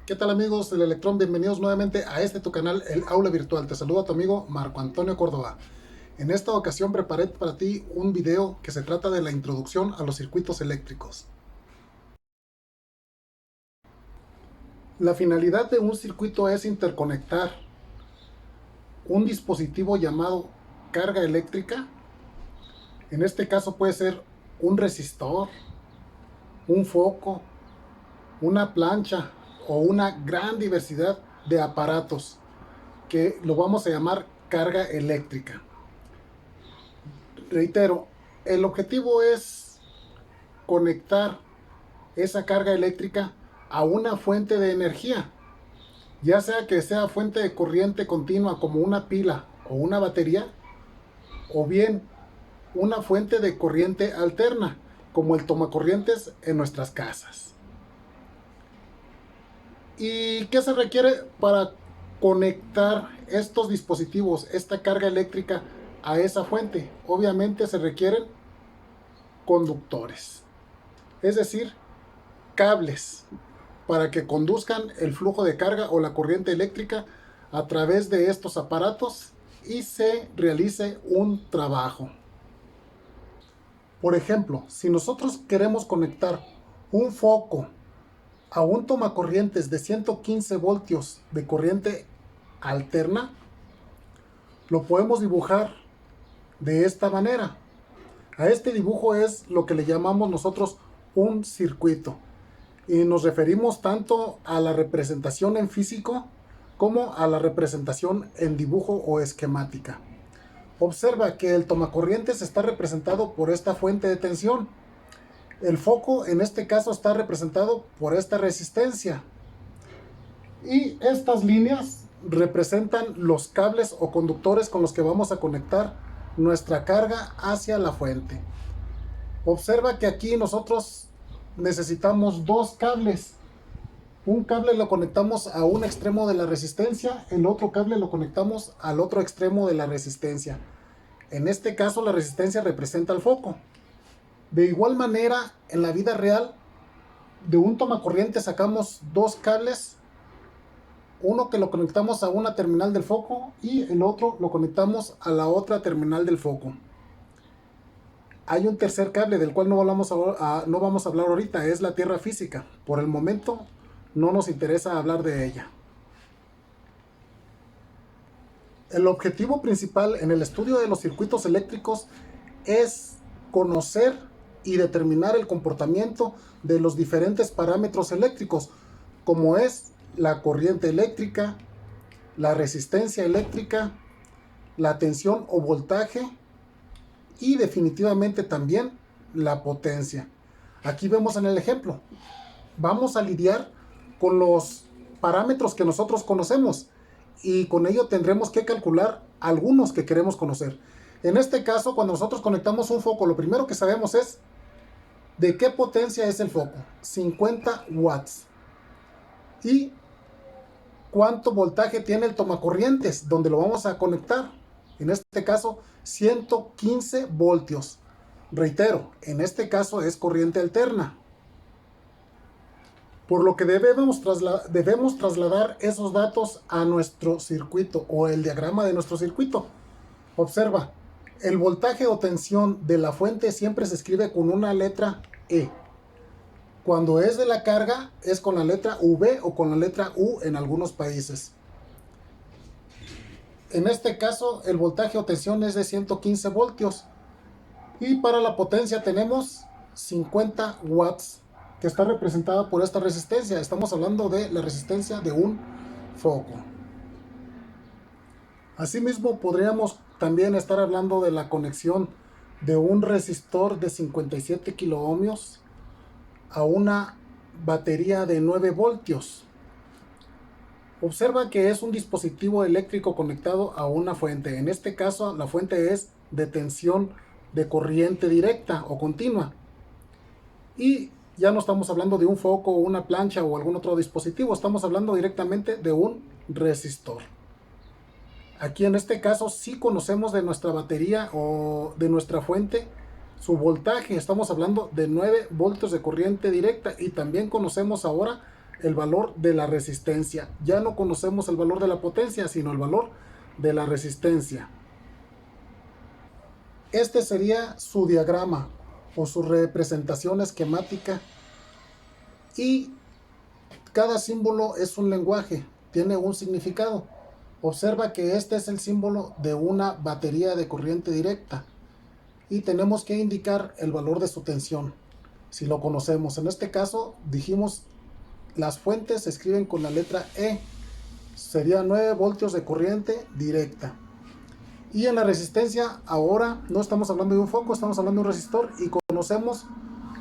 ¿Qué tal amigos del Electrón? Bienvenidos nuevamente a tu canal, el Aula Virtual. Te saluda tu amigo Marco Antonio Córdoba. En esta ocasión preparé para ti un video que se trata de la introducción a los circuitos eléctricos. La finalidad de un circuito es interconectar un dispositivo llamado carga eléctrica. En este caso puede ser un resistor, un foco, una plancha o una gran diversidad de aparatos que lo vamos a llamar carga eléctrica. Reitero, el objetivo es conectar esa carga eléctrica a una fuente de energía, ya sea que sea fuente de corriente continua como una pila o una batería, o bien una fuente de corriente alterna como el tomacorrientes en nuestras casas. ¿Y qué se requiere para conectar estos dispositivos, esta carga eléctrica a esa fuente? Obviamente se requieren conductores, es decir, cables para que conduzcan el flujo de carga o la corriente eléctrica a través de estos aparatos y se realice un trabajo. Por ejemplo, si nosotros queremos conectar un foco a un tomacorrientes de 115 voltios de corriente alterna, lo podemos dibujar de esta manera. A este dibujo es lo que le llamamos nosotros un circuito, y nos referimos tanto a la representación en físico como a la representación en dibujo o esquemática. Observa que el tomacorrientes está representado por esta fuente de tensión. El foco en este caso está representado por esta resistencia. Y estas líneas representan los cables o conductores con los que vamos a conectar nuestra carga hacia la fuente. Observa que aquí nosotros necesitamos dos cables. Un cable lo conectamos a un extremo de la resistencia, el otro cable lo conectamos al otro extremo de la resistencia. En este caso la resistencia representa el foco. De igual manera, en la vida real, de un tomacorriente sacamos dos cables, uno que lo conectamos a una terminal del foco y el otro lo conectamos a la otra terminal del foco. Hay un tercer cable del cual no vamos a hablar ahorita, es la tierra física. Por el momento no nos interesa hablar de ella. El objetivo principal en el estudio de los circuitos eléctricos es conocer y determinar el comportamiento de los diferentes parámetros eléctricos, como es la corriente eléctrica, la resistencia eléctrica, la tensión o voltaje y definitivamente también la potencia. Aquí vemos en el ejemplo, vamos a lidiar con los parámetros que nosotros conocemos y con ello tendremos que calcular algunos que queremos conocer. En este caso, cuando nosotros conectamos un foco, lo primero que sabemos es de qué potencia es el foco, 50 watts. Y cuánto voltaje tiene el tomacorrientes donde lo vamos a conectar. En este caso, 115 voltios. Reitero, en este caso es corriente alterna. Por lo que debemos trasladar esos datos a nuestro circuito o el diagrama de nuestro circuito. Observa, el voltaje o tensión de la fuente siempre se escribe con una letra E. Cuando es de la carga es con la letra V o con la letra U en algunos países. En este caso el voltaje o tensión es de 115 voltios. Y para la potencia tenemos 50 watts, que está representada por esta resistencia. Estamos hablando de la resistencia de un foco. Asimismo, podríamos también estar hablando de la conexión de un resistor de 57 kiloohmios a una batería de 9 voltios. Observa que es un dispositivo eléctrico conectado a una fuente. En este caso, la fuente es de tensión de corriente directa o continua. Y ya no estamos hablando de un foco, una plancha o algún otro dispositivo. Estamos hablando directamente de un resistor. Aquí en este caso sí conocemos de nuestra batería o de nuestra fuente su voltaje. Estamos hablando de 9 voltios de corriente directa y también conocemos ahora el valor de la resistencia. Ya no conocemos el valor de la potencia, sino el valor de la resistencia. Este sería su diagrama o su representación esquemática, y cada símbolo es un lenguaje, tiene un significado. Observa que este es el símbolo de una batería de corriente directa y tenemos que indicar el valor de su tensión, si lo conocemos. En este caso dijimos las fuentes se escriben con la letra E, sería 9 voltios de corriente directa. Y en la resistencia, ahora no estamos hablando de un foco, estamos hablando de un resistor, y conocemos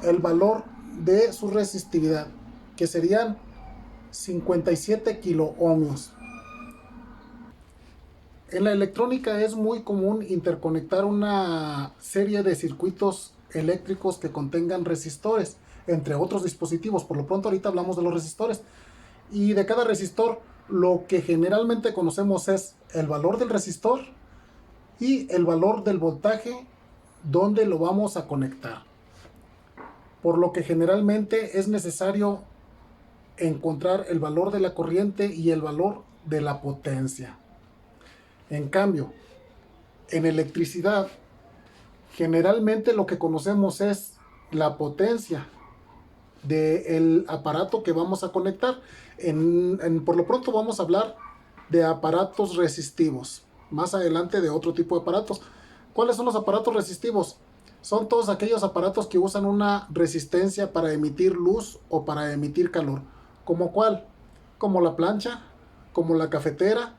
el valor de su resistividad, que serían 57 kiloohmios. En la electrónica es muy común interconectar una serie de circuitos eléctricos que contengan resistores, entre otros dispositivos. Por lo pronto ahorita hablamos de los resistores. Y de cada resistor, lo que generalmente conocemos es el valor del resistor y el valor del voltaje donde lo vamos a conectar. Por lo que generalmente es necesario encontrar el valor de la corriente y el valor de la potencia. En cambio, en electricidad, generalmente lo que conocemos es la potencia del aparato que vamos a conectar. Por lo pronto vamos a hablar de aparatos resistivos. Más adelante de otro tipo de aparatos. ¿Cuáles son los aparatos resistivos? Son todos aquellos aparatos que usan una resistencia para emitir luz o para emitir calor. ¿Como cuál? Como la plancha, como la cafetera,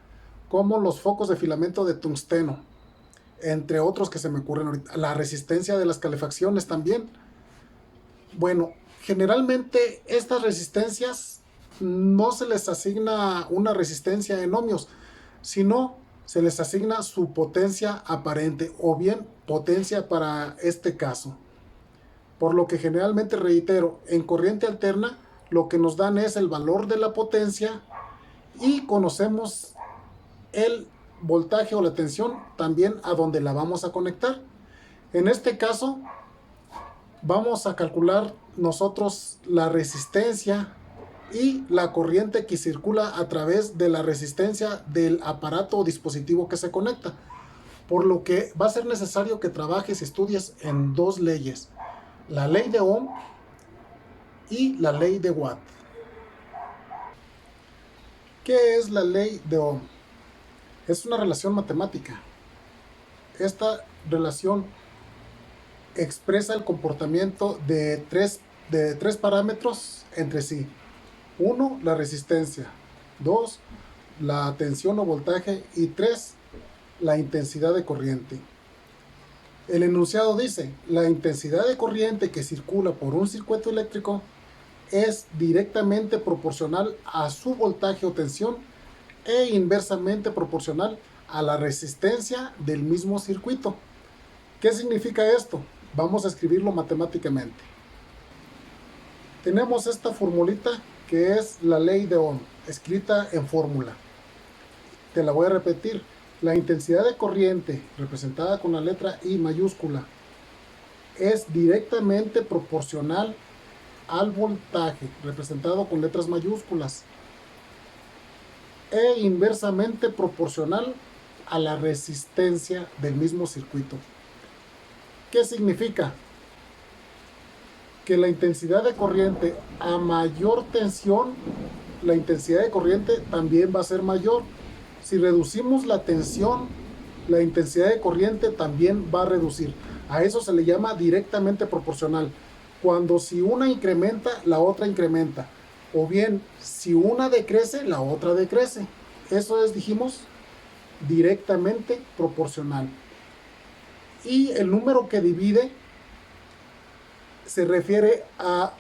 como los focos de filamento de tungsteno, entre otros que se me ocurren ahorita. La resistencia de las calefacciones también. Bueno, generalmente estas resistencias no se les asigna una resistencia en ohmios, sino se les asigna su potencia aparente o bien potencia para este caso. Por lo que generalmente, reitero, en corriente alterna lo que nos dan es el valor de la potencia y conocemos el voltaje o la tensión también a donde la vamos a conectar. En este caso vamos a calcular nosotros la resistencia y la corriente que circula a través de la resistencia del aparato o dispositivo que se conecta. Por lo que va a ser necesario que trabajes y estudies en dos leyes: la ley de Ohm y la ley de Watt. ¿Qué es la ley de Ohm? Es una relación matemática. Esta relación expresa el comportamiento de tres parámetros entre sí. 1, la resistencia. 2, la tensión o voltaje. Y 3, la intensidad de corriente. El enunciado dice: la intensidad de corriente que circula por un circuito eléctrico es directamente proporcional a su voltaje o tensión e inversamente proporcional a la resistencia del mismo circuito. ¿Qué significa esto? Vamos a escribirlo matemáticamente. Tenemos esta formulita que es la ley de Ohm, escrita en fórmula. Te la voy a repetir. La intensidad de corriente, representada con la letra I mayúscula, es directamente proporcional al voltaje, representado con letras mayúsculas, e inversamente proporcional a la resistencia del mismo circuito. ¿Qué significa? Que la intensidad de corriente a mayor tensión, la intensidad de corriente también va a ser mayor. Si reducimos la tensión, la intensidad de corriente también va a reducir. A eso se le llama directamente proporcional. Cuando si una incrementa, la otra incrementa. O bien, si una decrece, la otra decrece. Eso es, dijimos, directamente proporcional. Y el número que divide se refiere a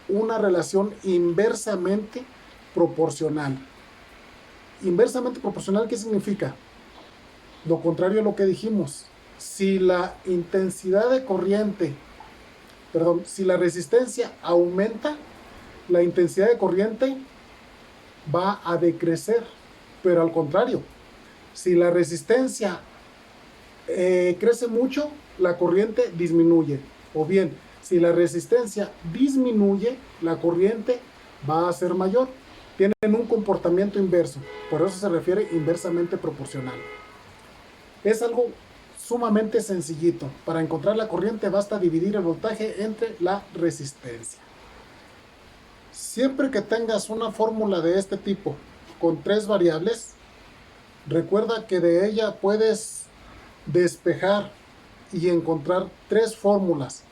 una relación inversamente proporcional. Inversamente proporcional, ¿qué significa? Lo contrario a lo que dijimos. Si la intensidad de corriente, si la resistencia aumenta, la intensidad de corriente va a decrecer. Pero al contrario, si la resistencia crece mucho, la corriente disminuye. O bien, si la resistencia disminuye, la corriente va a ser mayor. Tienen un comportamiento inverso, por eso se refiere inversamente proporcional. Es algo sumamente sencillito. Para encontrar la corriente basta dividir el voltaje entre la resistencia. Siempre que tengas una fórmula de este tipo con 3 variables, recuerda que de ella puedes despejar y encontrar 3 fórmulas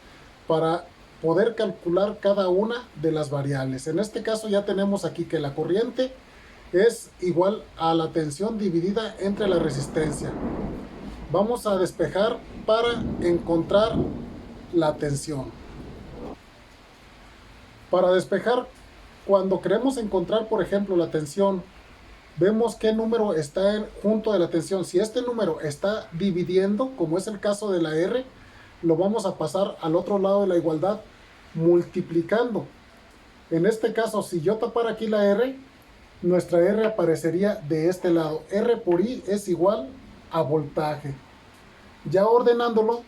para poder calcular cada una de las variables. En este caso ya tenemos aquí que la corriente es igual a la tensión dividida entre la resistencia. Vamos a despejar para encontrar la tensión. Para despejar, cuando queremos encontrar, por ejemplo, la tensión, vemos qué número está junto de la tensión. Si este número está dividiendo, como es el caso de la R, lo vamos a pasar al otro lado de la igualdad multiplicando. En este caso, si yo tapara aquí la R, nuestra R aparecería de este lado. R por I es igual a voltaje. Ya ordenándolo,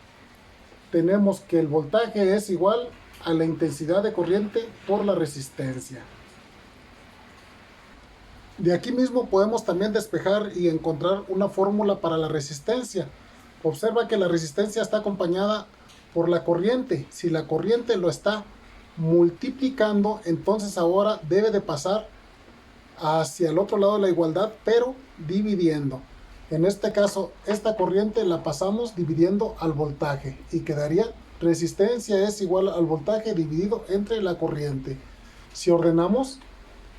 tenemos que el voltaje es igual a la intensidad de corriente por la resistencia. De aquí mismo podemos también despejar y encontrar una fórmula para la resistencia. Observa que la resistencia está acompañada por la corriente. Si la corriente lo está multiplicando, entonces ahora debe de pasar hacia el otro lado de la igualdad, pero dividiendo. En este caso, esta corriente la pasamos dividiendo al voltaje y quedaría resistencia es igual al voltaje dividido entre la corriente. Si ordenamos,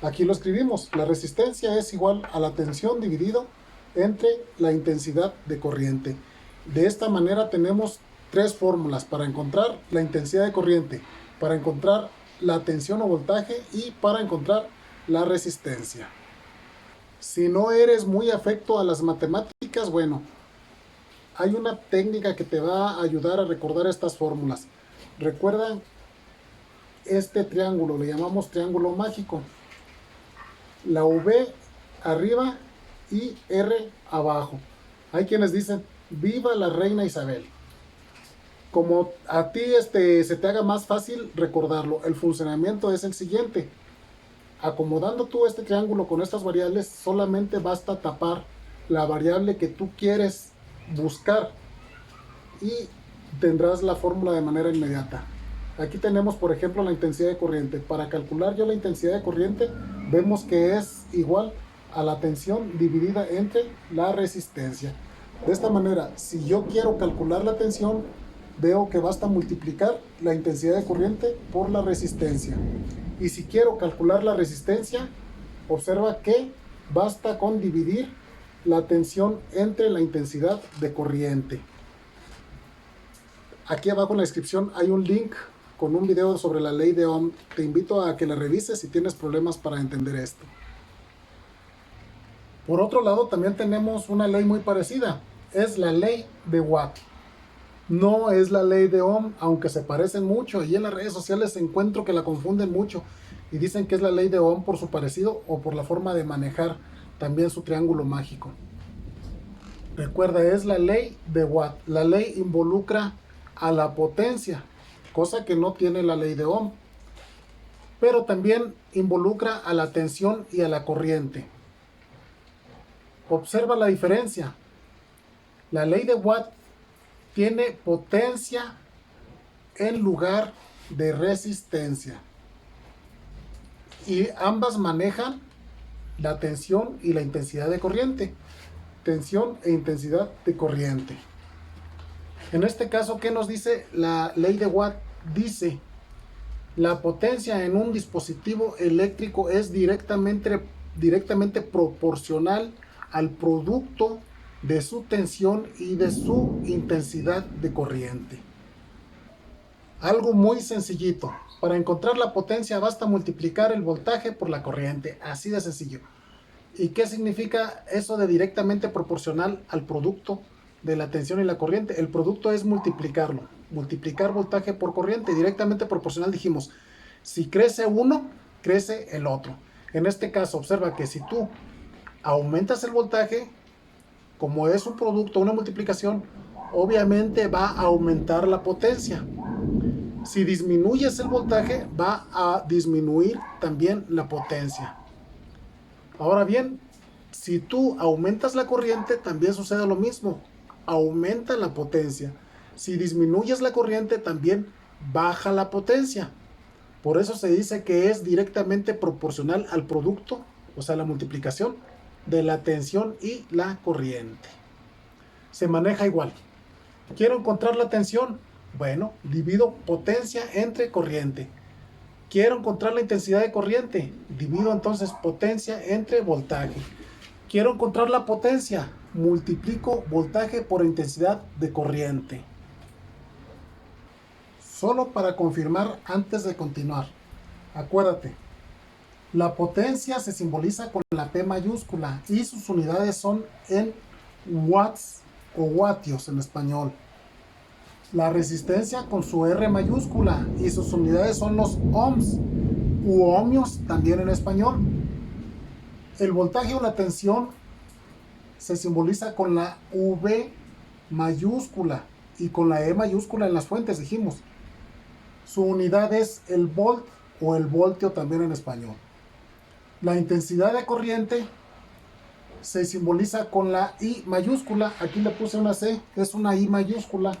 aquí lo escribimos, la resistencia es igual a la tensión dividido entre la intensidad de corriente. De esta manera tenemos 3 fórmulas para encontrar la intensidad de corriente, para encontrar la tensión o voltaje y para encontrar la resistencia. Si no eres muy afecto a las matemáticas, bueno, hay una técnica que te va a ayudar a recordar estas fórmulas. Recuerda este triángulo, le llamamos triángulo mágico. La V arriba y R abajo. Hay quienes dicen, viva la reina Isabel. Como a ti se te haga más fácil recordarlo, el funcionamiento es el siguiente. Acomodando tú este triángulo con estas variables, solamente basta tapar la variable que tú quieres buscar y tendrás la fórmula de manera inmediata. Aquí tenemos, por ejemplo, la intensidad de corriente. Para calcular yo la intensidad de corriente, vemos que es igual a la tensión dividida entre la resistencia. De esta manera, si yo quiero calcular la tensión, veo que basta multiplicar la intensidad de corriente por la resistencia. Y si quiero calcular la resistencia, observa que basta con dividir la tensión entre la intensidad de corriente. Aquí abajo en la descripción hay un link con un video sobre la ley de Ohm. Te invito a que la revises si tienes problemas para entender esto. Por otro lado, también tenemos una ley muy parecida. Es la ley de Watt. No es la ley de Ohm, aunque se parecen mucho, y en las redes sociales encuentro que la confunden mucho y dicen que es la ley de Ohm por su parecido o por la forma de manejar también su triángulo mágico. Recuerda, es la ley de Watt. La ley involucra a la potencia, cosa que no tiene la ley de Ohm, pero también involucra a la tensión y a la corriente. Observa la diferencia. La ley de Watt tiene potencia en lugar de resistencia. Y ambas manejan la tensión y la intensidad de corriente. Tensión e intensidad de corriente. En este caso, ¿qué nos dice la ley de Watt? Dice, la potencia en un dispositivo eléctrico es directamente proporcional al producto de su tensión y de su intensidad de corriente. Algo muy sencillito. Para encontrar la potencia basta multiplicar el voltaje por la corriente. Así de sencillo. ¿Y qué significa eso de directamente proporcional al producto de la tensión y la corriente? El producto es multiplicarlo. Multiplicar voltaje por corriente. Directamente proporcional dijimos, si crece uno, crece el otro. En este caso, observa que si tú aumentas el voltaje, como es un producto, una multiplicación, obviamente va a aumentar la potencia. Si disminuyes el voltaje, va a disminuir también la potencia. Ahora bien, si tú aumentas la corriente, también sucede lo mismo. Aumenta la potencia. Si disminuyes la corriente, también baja la potencia. Por eso se dice que es directamente proporcional al producto, o sea, la multiplicación de la tensión y la corriente. Se maneja igual. Quiero encontrar la tensión. Bueno, divido potencia entre corriente. Quiero encontrar la intensidad de corriente. Divido entonces potencia entre voltaje. Quiero encontrar la potencia. Multiplico voltaje por intensidad de corriente. Solo para confirmar antes de continuar. Acuérdate, la potencia se simboliza con la P mayúscula y sus unidades son en watts o vatios en español. La resistencia con su R mayúscula y sus unidades son los ohms u ohmios también en español. El voltaje o la tensión se simboliza con la V mayúscula y con la E mayúscula en las fuentes, dijimos. Su unidad es el volt o el voltio también en español. La intensidad de corriente se simboliza con la I mayúscula. Aquí le puse una C, es una I mayúscula.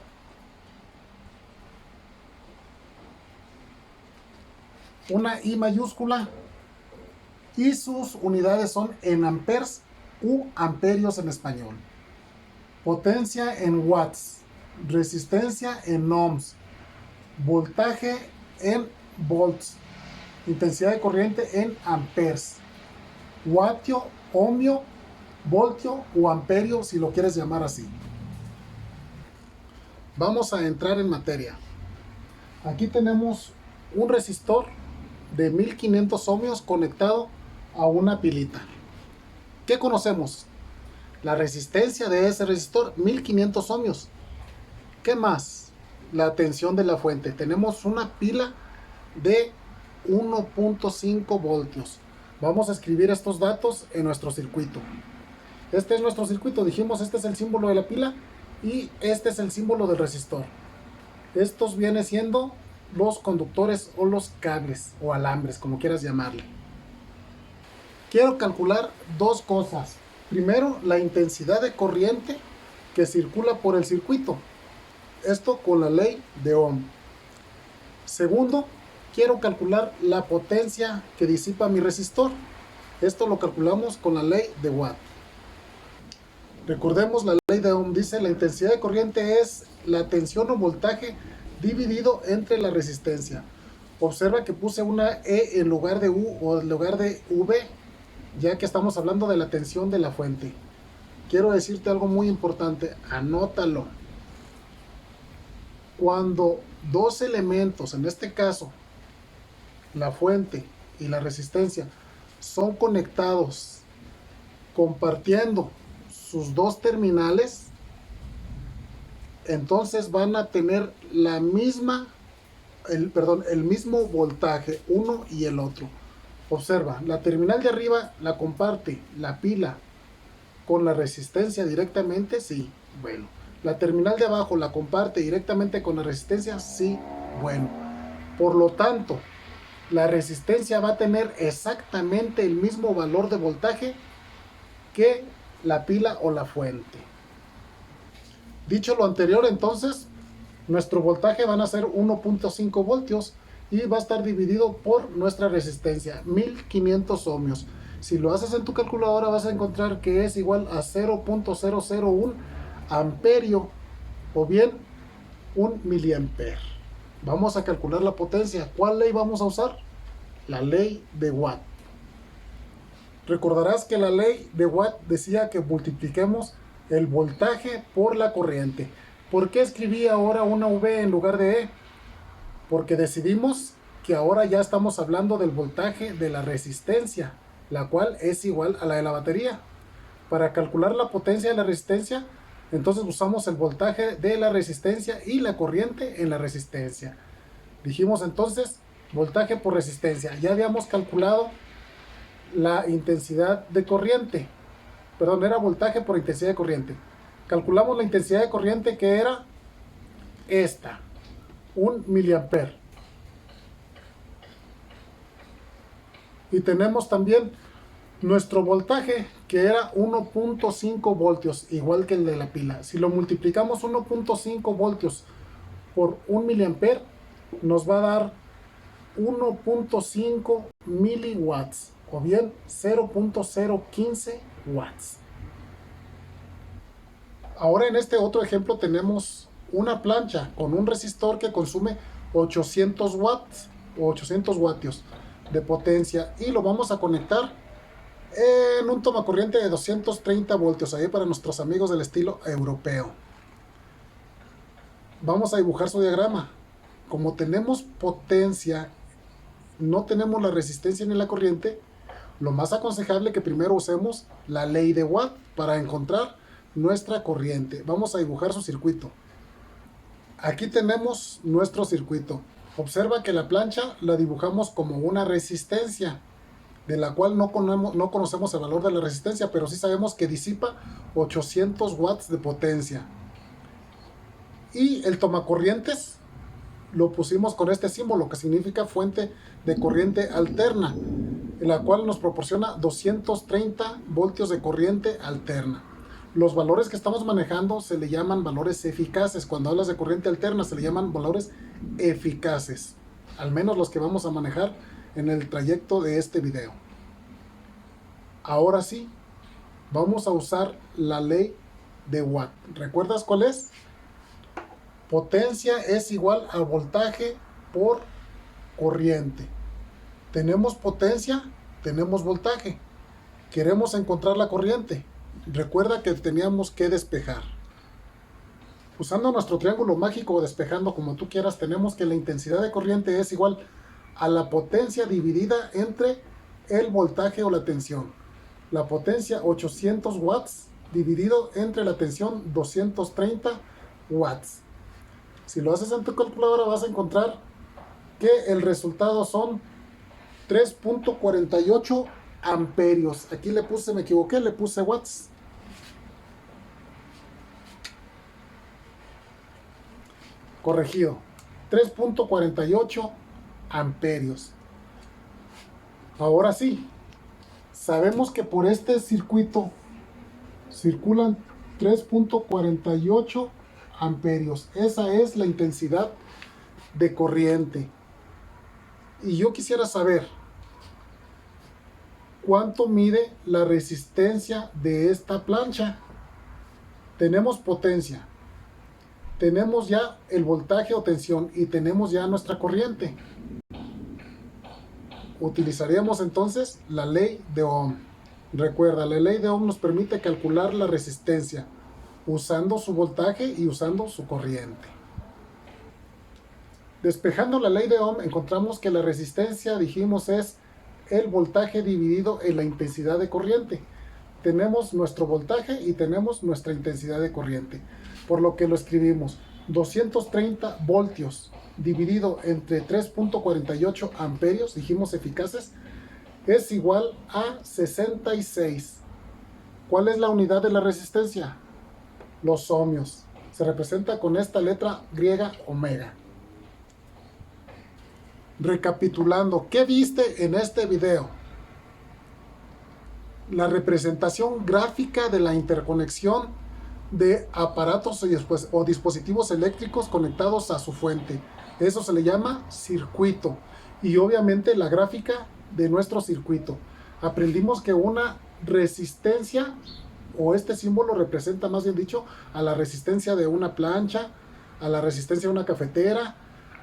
Una I mayúscula. Y sus unidades son en amperes u amperios en español. Potencia en watts. Resistencia en ohms. Voltaje en volts. Intensidad de corriente en amperes. Vatio, ohmio, voltio o amperio si lo quieres llamar así. Vamos a entrar en materia. Aquí tenemos un resistor de 1500 ohmios conectado a una pilita. ¿Qué conocemos? La resistencia de ese resistor, 1500 ohmios. ¿Qué más? La tensión de la fuente. Tenemos una pila de 1.5 voltios. Vamos a escribir estos datos en nuestro circuito. Este es nuestro circuito. Dijimos, este es el símbolo de la pila y este es el símbolo del resistor. Estos vienen siendo los conductores o los cables o alambres, como quieras llamarle. Quiero calcular dos cosas. Primero, la intensidad de corriente que circula por el circuito. Esto con la ley de Ohm. Segundo, quiero calcular la potencia que disipa mi resistor. Esto lo calculamos con la ley de Watt. Recordemos la ley de Ohm. Dice la intensidad de corriente es la tensión o voltaje dividido entre la resistencia. Observa que puse una E en lugar de U o en lugar de V, ya que estamos hablando de la tensión de la fuente. Quiero decirte algo muy importante, anótalo. Cuando dos elementos, en este caso la fuente y la resistencia, son conectados compartiendo sus dos terminales, entonces van a tener la misma, el mismo voltaje, uno y el otro. Observa, la terminal de arriba la comparte la pila con la resistencia directamente, sí, bueno. La terminal de abajo la comparte directamente con la resistencia, sí, bueno. Por lo tanto, la resistencia va a tener exactamente el mismo valor de voltaje que la pila o la fuente. Dicho lo anterior, entonces, nuestro voltaje van a ser 1.5 voltios y va a estar dividido por nuestra resistencia, 1500 ohmios. Si lo haces en tu calculadora vas a encontrar que es igual a 0.001 amperio o bien 1 miliamper. Vamos a calcular la potencia. ¿Cuál ley vamos a usar? La ley de Watt. Recordarás que la ley de Watt decía que multipliquemos el voltaje por la corriente. ¿Por qué escribí ahora una V en lugar de E? Porque decidimos que ahora ya estamos hablando del voltaje de la resistencia, la cual es igual a la de la batería. Para calcular la potencia de la resistencia, entonces usamos el voltaje de la resistencia y la corriente en la resistencia. Dijimos entonces voltaje por resistencia. Ya habíamos calculado la intensidad de corriente. Perdón, era voltaje por intensidad de corriente. Calculamos la intensidad de corriente que era esta. 1 miliamper. Y tenemos también nuestro voltaje, que era 1.5 voltios, igual que el de la pila. Si lo multiplicamos 1.5 voltios por 1 miliamper, nos va a dar 1.5 miliwatts, o bien 0.015 watts. Ahora en este otro ejemplo tenemos una plancha con un resistor que consume 800 watts o 800 vatios de potencia, y lo vamos a conectar en un tomacorriente de 230 voltios, ahí para nuestros amigos del estilo europeo. Vamos a dibujar su diagrama. Como tenemos potencia, no tenemos la resistencia ni la corriente, lo más aconsejable es que primero usemos la ley de Watt para encontrar nuestra corriente. Vamos a dibujar su circuito. Aquí tenemos nuestro circuito. Observa que la plancha la dibujamos como una resistencia, de la cual no conocemos el valor de la resistencia, pero sí sabemos que disipa 800 watts de potencia. Y el tomacorrientes lo pusimos con este símbolo, que significa fuente de corriente alterna, la cual nos proporciona 230 voltios de corriente alterna. Los valores que estamos manejando se le llaman valores eficaces. Cuando hablas de corriente alterna se le llaman valores eficaces, al menos los que vamos a manejar en el trayecto de este video. Ahora sí, vamos a usar la ley de Watt. ¿Recuerdas cuál es? Potencia es igual a voltaje por corriente. Tenemos potencia, tenemos voltaje. Queremos encontrar la corriente. Recuerda que teníamos que despejar. Usando nuestro triángulo mágico o despejando como tú quieras, tenemos que la intensidad de corriente es igual a la potencia dividida entre el voltaje o la tensión. La potencia 800 watts dividido entre la tensión 230 watts. Si lo haces en tu calculadora vas a encontrar que el resultado son 3.48 amperios. Aquí me equivoqué, le puse watts. Corregido. 3.48 amperios. Ahora sí, sabemos que por este circuito circulan 3.48 amperios. Esa es la intensidad de corriente. Y yo quisiera saber cuánto mide la resistencia de esta plancha. Tenemos potencia, tenemos ya el voltaje o tensión y tenemos ya nuestra corriente. Utilizaríamos entonces la ley de Ohm. Recuerda, la ley de Ohm nos permite calcular la resistencia usando su voltaje y usando su corriente. Despejando la ley de Ohm encontramos que la resistencia, dijimos, es el voltaje dividido en la intensidad de corriente. Tenemos nuestro voltaje y tenemos nuestra intensidad de corriente, por lo que lo escribimos 230 voltios dividido entre 3.48 amperios, dijimos eficaces, es igual a 66. ¿Cuál es la unidad de la resistencia? Los ohmios. Se representa con esta letra griega omega. Recapitulando, ¿qué viste en este video? La representación gráfica de la interconexión de aparatos o dispositivos eléctricos conectados a su fuente. Eso se le llama circuito. Y obviamente la gráfica de nuestro circuito. Aprendimos que una resistencia, o este símbolo representa, más bien dicho, a la resistencia de una plancha, a la resistencia de una cafetera,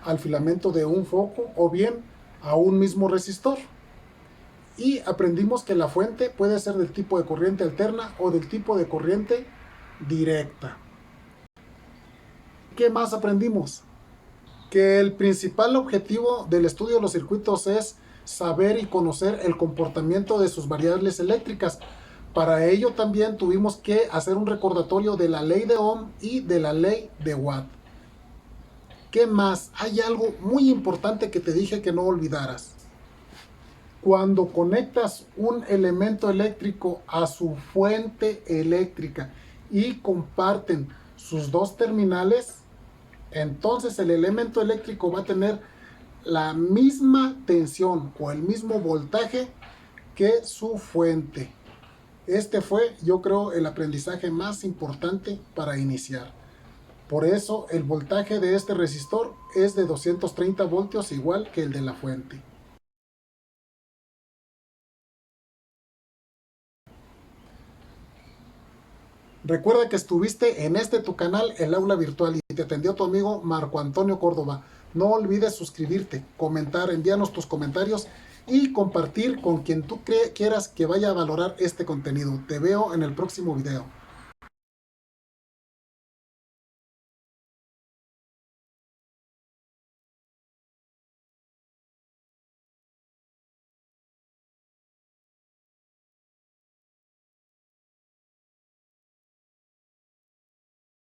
al filamento de un foco o bien a un mismo resistor. Y aprendimos que la fuente puede ser del tipo de corriente alterna o del tipo de corriente directa. ¿Qué más aprendimos? Que el principal objetivo del estudio de los circuitos es saber y conocer el comportamiento de sus variables eléctricas. Para ello también tuvimos que hacer un recordatorio de la ley de Ohm y de la ley de Watt. ¿Qué más? Hay algo muy importante que te dije que no olvidaras. Cuando conectas un elemento eléctrico a su fuente eléctrica y comparten sus dos terminales, entonces el elemento eléctrico va a tener la misma tensión o el mismo voltaje que su fuente. Este fue, yo creo, el aprendizaje más importante para iniciar. Por eso el voltaje de este resistor es de 230 voltios, igual que el de la fuente. Recuerda que estuviste en tu canal, el aula virtual, y te atendió tu amigo Marco Antonio Córdoba. No olvides suscribirte, comentar, envíanos tus comentarios y compartir con quien tú quieras que vaya a valorar este contenido. Te veo en el próximo video.